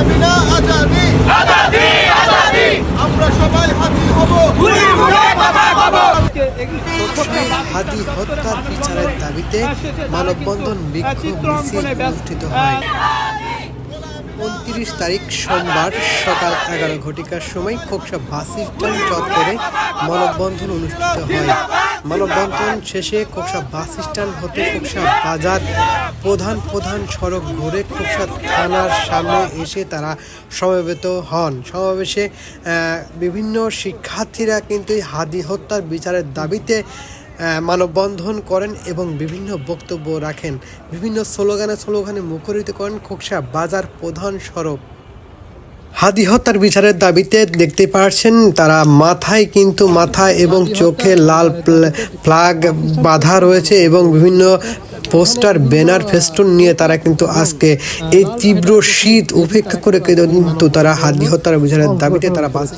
দাবি না আজাদি, আজাদি আজাদি আমরা সবাই হাতি হব, ঘুরে ঘুরে কথা বলবো। হাদি হত্যার বিচারের দাবিতে মানববন্ধন বিক্ষোভ মিছিল অনুষ্ঠিত হয়। 29 তারিখ সোমবার সকাল 11 ঘটিকার সময় খোকসা বাস স্ট্যান্ড চত্বরে মানববন্ধন অনুষ্ঠিত হয়। মানববন্ধন শেষে খোকসা বাস স্ট্যান্ড হতে খোকসা বাজার প্রধান সড়ক ঘুরে খোকসা থানার সামনে এসে তারা সমবেত হন। সমাবেশে বিভিন্ন শিক্ষার্থীরা কিন্তু এই হাদি হত্যার বিচারের দাবিতে মানববন্ধন করেন এবং বিভিন্ন বক্তব্য রাখেন। বিভিন্ন স্লোগানে মুখরিত করেন খোকসা বাজার প্রধান সড়ক। হাদি হত্যার বিচারের দাবিতে দেখতে পাচ্ছেন তারা মাথা এবং চোখে লাল ফ্ল্যাগ বাঁধা রয়েছে এবং বিভিন্ন পোস্টার ব্যানার ফেস্টুন নিয়ে তারা কিন্তু আজকে এই তীব্র শীত উপেক্ষা করে কিন্তু তারা হাদি হত্যার বিচারের দাবিতে তারা বাস